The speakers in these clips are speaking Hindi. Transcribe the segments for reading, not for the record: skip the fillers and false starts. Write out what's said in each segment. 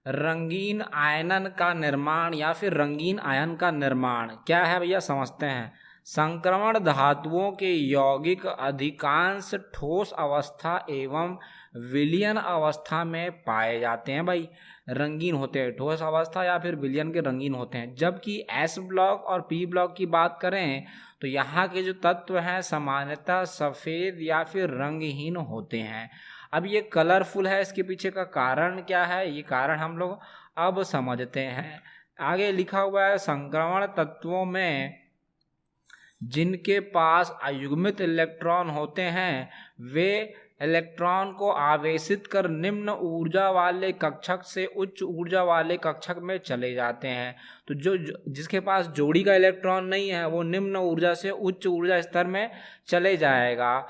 रंगीन आयनन का निर्माण या फिर रंगीन आयन का निर्माण क्या है भैया, समझते हैं। संक्रमण धातुओं के यौगिक अधिकांश ठोस अवस्था एवं विलयन अवस्था में पाए जाते हैं भाई। रंगीन होते हैं ठोस अवस्था या फिर विलयन के रंगीन होते हैं। जबकि एस ब्लॉक और पी ब्लॉक की बात करें तो यहाँ के जो तत्व हैं सामान्यतः सफ़ेद या फिर रंगहीन होते हैं। अब ये कलरफुल है, इसके पीछे का कारण क्या है, ये कारण हम लोग अब समझते हैं। आगे लिखा हुआ है संक्रमण तत्वों में जिनके पास अयुग्मित इलेक्ट्रॉन होते हैं वे इलेक्ट्रॉन को आवेशित कर निम्न ऊर्जा वाले कक्षक से उच्च ऊर्जा वाले कक्षक में चले जाते हैं। तो जिसके पास जोड़ी का इलेक्ट्रॉन नहीं है वो निम्न ऊर्जा से उच्च ऊर्जा स्तर में चले जाएगा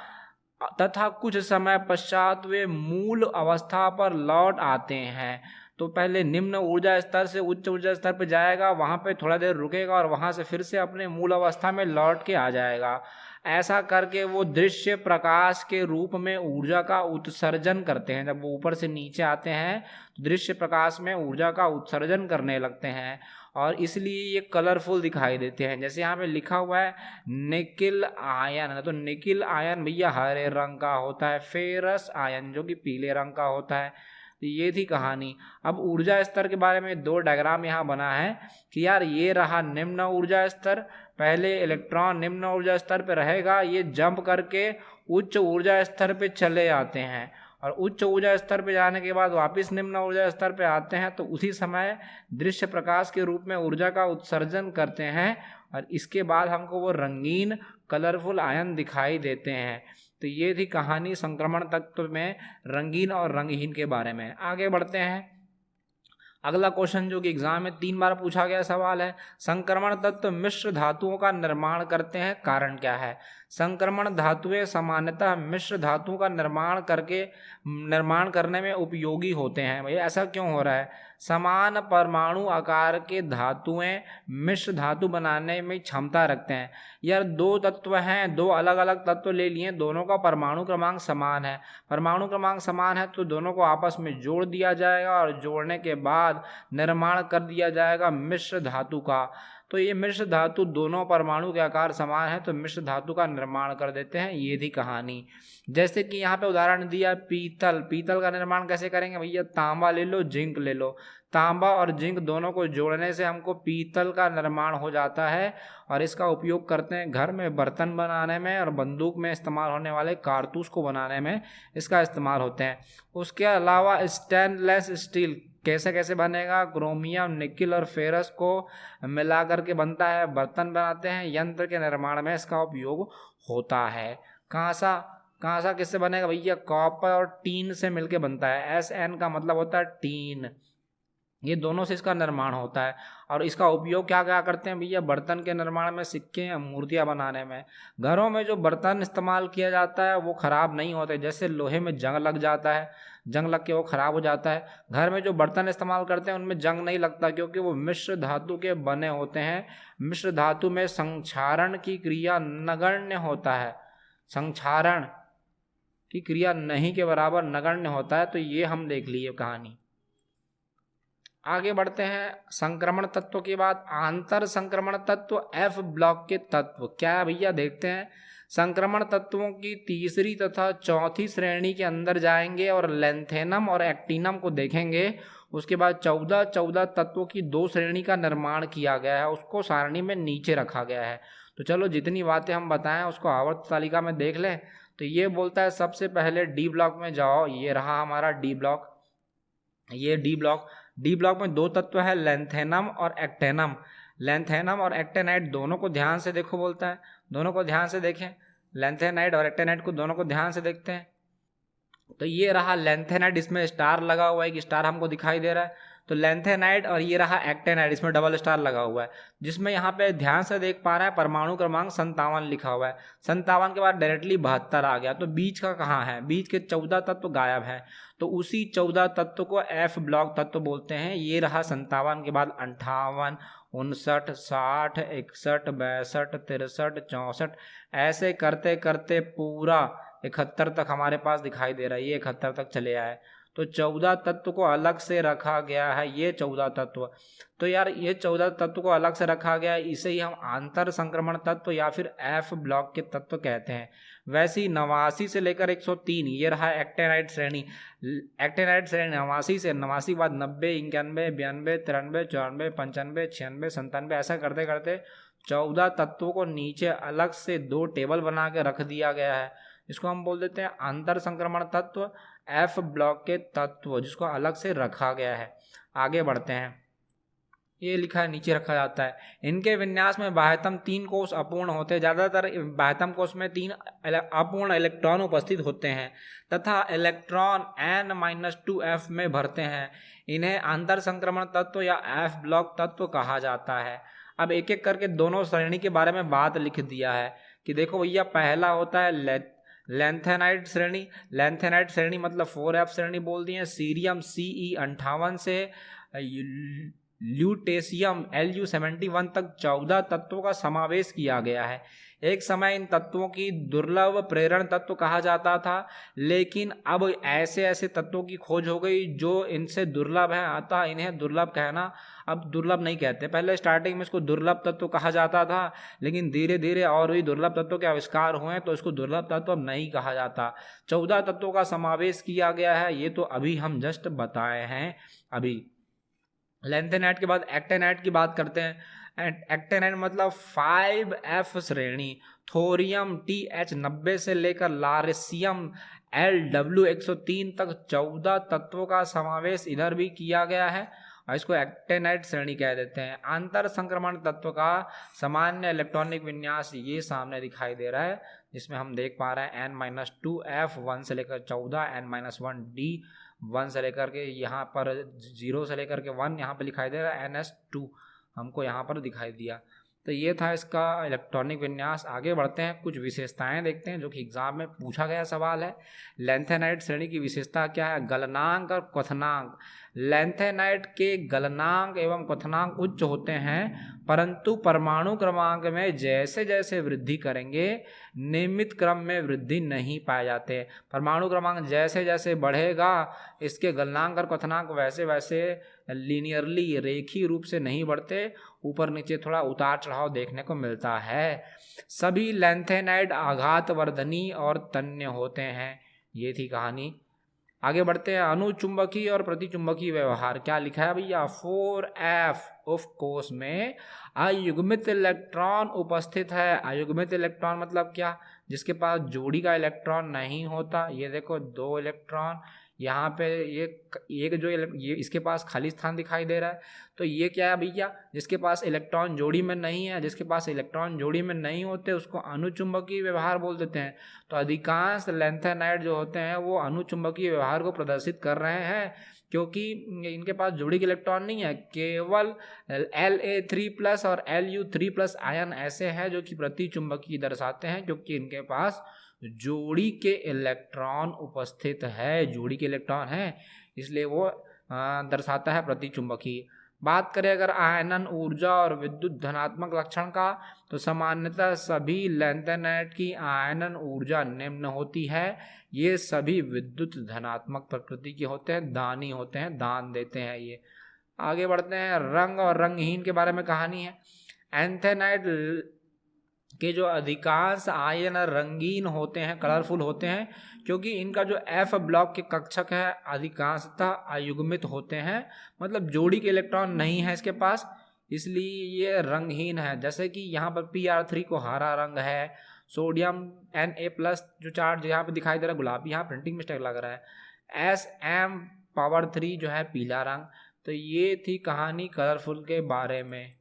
तथा कुछ समय पश्चात वे मूल अवस्था पर लौट आते हैं। तो पहले निम्न ऊर्जा स्तर से उच्च ऊर्जा स्तर पर जाएगा, वहाँ पे थोड़ा देर रुकेगा और वहाँ से फिर से अपने मूल अवस्था में लौट के आ जाएगा। ऐसा करके वो दृश्य प्रकाश के रूप में ऊर्जा का उत्सर्जन करते हैं। जब वो ऊपर से नीचे आते हैं तो दृश्य प्रकाश में ऊर्जा का उत्सर्जन करने लगते हैं और इसलिए ये कलरफुल दिखाई देते हैं। जैसे यहाँ पे लिखा हुआ है निकिल आयन, तो निकिल आयन भैया हरे रंग का होता है, फेरस आयन जो कि पीले रंग का होता है। तो ये थी कहानी। अब ऊर्जा स्तर के बारे में दो डायग्राम यहाँ बना है कि यार ये रहा निम्न ऊर्जा स्तर, पहले इलेक्ट्रॉन निम्न ऊर्जा स्तर पे रहेगा, ये जंप करके उच्च ऊर्जा स्तर पे चले आते हैं और उच्च ऊर्जा स्तर पे जाने के बाद वापस निम्न ऊर्जा स्तर पे आते हैं। तो उसी समय दृश्य प्रकाश के रूप में ऊर्जा का उत्सर्जन करते हैं और इसके बाद हमको वो रंगीन कलरफुल आयन दिखाई देते हैं। तो ये थी कहानी संक्रमण तत्व में रंगीन और रंगहीन के बारे में। आगे बढ़ते हैं। अगला क्वेश्चन जो कि एग्जाम में 3 बार पूछा गया सवाल है, संक्रमण तत्व मिश्र धातुओं का निर्माण करते हैं, कारण क्या है। संक्रमण धातुएं सामान्यतः मिश्र धातुओं का निर्माण करने में उपयोगी होते हैं। भैया ऐसा क्यों हो रहा है, समान परमाणु आकार के धातुएं मिश्र धातु बनाने में क्षमता रखते हैं। यार दो तत्व हैं, दो अलग अलग तत्व ले लिए, दोनों का परमाणु क्रमांक समान है, परमाणु क्रमांक समान है तो दोनों को आपस में जोड़ दिया जाएगा और जोड़ने के बाद निर्माण कर दिया जाएगा मिश्र धातु का। तो ये मिश्र धातु दोनों परमाणु के आकार समान है तो मिश्र धातु का निर्माण कर देते हैं। ये थी कहानी। जैसे कि यहाँ पे उदाहरण दिया पीतल, पीतल का निर्माण कैसे करेंगे भैया, तांबा ले लो जिंक ले लो, तांबा और जिंक दोनों को जोड़ने से हमको पीतल का निर्माण हो जाता है और इसका उपयोग करते हैं घर में बर्तन बनाने में और बंदूक में इस्तेमाल होने वाले कारतूस को बनाने में इसका इस्तेमाल होते हैं। उसके अलावा स्टेनलेस स्टील कैसे कैसे बनेगा, क्रोमियम निकिल और फेरस को मिला करके बनता है, बर्तन बनाते हैं, यंत्र के निर्माण में इसका उपयोग होता है। कांसा किससे बनेगा भैया, कॉपर और टीन से मिलके बनता है, SN का मतलब होता है टीन, ये दोनों से इसका निर्माण होता है। और इसका उपयोग क्या क्या करते हैं भैया, बर्तन के निर्माण में, सिक्के मूर्तियाँ बनाने में। घरों में जो बर्तन इस्तेमाल किया जाता है वो ख़राब नहीं होते, जैसे लोहे में जंग लग जाता है, जंग लग के वो ख़राब हो जाता है। घर में जो बर्तन इस्तेमाल करते हैं उनमें जंग नहीं लगता क्योंकि वो मिश्र धातु के बने होते हैं। मिश्र धातु में संक्षारण की क्रिया नगण्य होता है, संक्षारण की क्रिया नहीं के बराबर नगण्य होता है। तो ये हम देख लिए कहानी। आगे बढ़ते हैं। संक्रमण तत्व के बाद आंतर संक्रमण तत्व F ब्लॉक के तत्व क्या है भैया, देखते हैं। संक्रमण तत्वों की तीसरी तथा चौथी श्रेणी के अंदर जाएंगे और लैंथेनम और एक्टिनम को देखेंगे। उसके बाद 14 तत्वों की 2 श्रेणी का निर्माण किया गया है, उसको सारणी में नीचे रखा गया है। तो चलो जितनी बातें हम बताएं उसको आवर्त तालिका में देख लें। तो ये बोलता है सबसे पहले डी ब्लॉक में जाओ, ये रहा हमारा डी ब्लॉक, ये डी ब्लॉक में 2 तत्व है लैंथेनम और एक्टेनम। लैंथेनम और एक्टेनाइट दोनों को ध्यान से देखो बोलता है, दोनों को ध्यान से देखें, लैंथेनाइट और एक्टेनाइट को दोनों को ध्यान से देखते हैं। तो ये रहा लैंथेनाइट, इसमें स्टार लगा हुआ है, कि स्टार हमको दिखाई दे रहा है। तो लैंथेनाइट और ये रहा एक्टेनाइट, इसमें डबल स्टार लगा हुआ है, जिसमें यहाँ पे ध्यान से देख पा रहे हैं परमाणु क्रमांक 57 लिखा हुआ है। 57 के बाद डायरेक्टली 72 आ गया। तो बीच का कहाँ है, बीच के 14 तत्व गायब हैं। तो उसी 14 तत्व को F ब्लॉक तत्व बोलते हैं। ये रहा 57 के बाद 58, 59, 60, 61, 62, 63, 64, ऐसे करते करते पूरा 71 तक हमारे पास दिखाई दे रहा है। ये 71 तक चले आए। तो 14 तत्व को अलग से रखा गया है, ये 14 तत्व। तो यार ये 14 तत्व को अलग से रखा गया है, इसे ही हम आंतर संक्रमण तत्व या फिर एफ ब्लॉक के तत्व कहते हैं। वैसे ही 89 से लेकर 103 ये रहा एक्टेनाइड श्रेणी। एक्टेनाइड श्रेणी 89 से 89 के बाद 90, 91, 92, 93, 94, 95, 96, 97 ऐसा करते करते 14 तत्वों को नीचे अलग से 2 टेबल बना के रख दिया गया है। इसको हम बोल देते हैं अंतर संक्रमण तत्व, एफ ब्लॉक के तत्व, जिसको अलग से रखा गया है। आगे बढ़ते हैं, ये लिखा है नीचे रखा जाता है। इनके विन्यास में बाह्यतम 3 कोष अपूर्ण होते हैं। ज़्यादातर बाह्यतम कोष में 3 अपूर्ण इलेक्ट्रॉन उपस्थित होते हैं तथा इलेक्ट्रॉन n-2f में भरते हैं। इन्हें अंतर संक्रमण तत्व या एफ ब्लॉक तत्व कहा जाता है। अब एक एक करके दोनों श्रेणी के बारे में बात लिख दिया है कि देखो भैया, पहला होता है लैंथेनाइड श्रेणी। लैंथेनाइड श्रेणी मतलब 4f श्रेणी बोल दी है। सीरियम Ce58 से ल्यूटेशियम Lu71 तक 14 तत्वों का समावेश किया गया है। एक समय इन तत्वों की दुर्लभ प्रेरण तत्व कहा जाता था, लेकिन अब ऐसे ऐसे तत्वों की खोज हो गई जो इनसे दुर्लभ है, अतः इन्हें दुर्लभ कहना अब दुर्लभ नहीं कहते। पहले स्टार्टिंग में इसको दुर्लभ तत्व कहा जाता था, लेकिन धीरे धीरे और भी दुर्लभ तत्वों के आविष्कार हुए तो इसको दुर्लभ तत्व अब नहीं कहा जाता। 14 तत्वों का समावेश किया गया है, ये तो अभी हम जस्ट बताए हैं। अभी लैंथेनाइड के बाद एक्टेनाइड की बात करते हैं। एक्टेनाइड मतलब 5f श्रेणी। थोरियम TH90 से लेकर लारेसियम Lw103 तक 14 तत्वों का समावेश इधर भी किया गया है और इसको एक्टेनाइड श्रेणी कह देते हैं। अंतर संक्रमण तत्व का सामान्य इलेक्ट्रॉनिक विन्यास ये सामने दिखाई दे रहा है, जिसमें हम देख पा रहे हैं n-2f 1 से लेकर 14, n-1d 1 से लेकर के यहाँ पर 0 से लेकर के 1 यहाँ पर दिखाई दे रहा है, ns2 हमको यहाँ पर दिखाई दिया। तो ये था इसका इलेक्ट्रॉनिक विन्यास। आगे बढ़ते हैं, कुछ विशेषताएं देखते हैं जो कि एग्जाम में पूछा गया सवाल है। लैंथेनाइड श्रेणी की विशेषता क्या है? गलनांक और क्वथनांक। लैंथेनाइड के गलनांक एवं क्वथनांक उच्च होते हैं, परंतु परमाणु क्रमांक में जैसे जैसे वृद्धि करेंगे नियमित क्रम में वृद्धि नहीं पाए जाते। परमाणु क्रमांक जैसे जैसे बढ़ेगा इसके गलनांक और क्वथनांक वैसे वैसे लीनियरली रेखीय रूप से नहीं बढ़ते, ऊपर नीचे थोड़ा उतार चढ़ाव देखने को मिलता है। सभी लैंथेनाइड आघातवर्धनी और तन्य होते हैं। ये थी कहानी। आगे बढ़ते हैं, अनुचुंबकीय और प्रतिचुंबकीय व्यवहार। क्या लिखा है भैया? 4f उफ कोष में अयुग्मित इलेक्ट्रॉन उपस्थित है। अयुग्मित इलेक्ट्रॉन मतलब क्या? जिसके पास जोड़ी का इलेक्ट्रॉन नहीं होता। ये देखो 2 इलेक्ट्रॉन यहाँ पे, एक जो ये इसके पास खाली स्थान दिखाई दे रहा है, तो ये क्या है भैया? जिसके पास इलेक्ट्रॉन जोड़ी में नहीं है। जिसके पास इलेक्ट्रॉन जोड़ी में नहीं होते उसको अनुचुंबकीय व्यवहार बोल देते हैं। तो अधिकांश लैंथेनाइड जो होते हैं वो अनुचुंबकीय व्यवहार को प्रदर्शित कर रहे हैं, क्योंकि इनके पास जोड़ी के इलेक्ट्रॉन नहीं है। केवल La3+ और Lu3+ आयन ऐसे हैं जो कि प्रतिचुंबकीय दर्शाते हैं, क्योंकि इनके पास जोड़ी के इलेक्ट्रॉन उपस्थित है। जोड़ी के इलेक्ट्रॉन है इसलिए वो दर्शाता है प्रतिचुंबकीय। बात करें अगर आयनन ऊर्जा और विद्युत धनात्मक लक्षण का, तो सामान्यतः सभी लैंथेनाइड की आयनन ऊर्जा निम्न होती है। ये सभी विद्युत धनात्मक प्रकृति के होते हैं, दानी होते हैं, दान देते हैं ये। आगे बढ़ते हैं, रंग और रंगहीन के बारे में कहानी है। एंथेनाइड के जो अधिकांश आयन रंगीन होते हैं, कलरफुल होते हैं, क्योंकि इनका जो एफ ब्लॉक के कक्षक है अधिकांशतः अयुग्मित होते हैं, मतलब जोड़ी के इलेक्ट्रॉन नहीं है इसके पास, इसलिए ये रंगहीन है। जैसे कि यहाँ पर Pr3 को हरा रंग है, सोडियम Na+ जो चार्ज यहाँ पे दिखाई दे रहा है गुलाबी, यहाँ प्रिंटिंग मिस्टेक लग रहा है, Sm⁻³ जो है पीला रंग। तो ये थी कहानी कलरफुल के बारे में।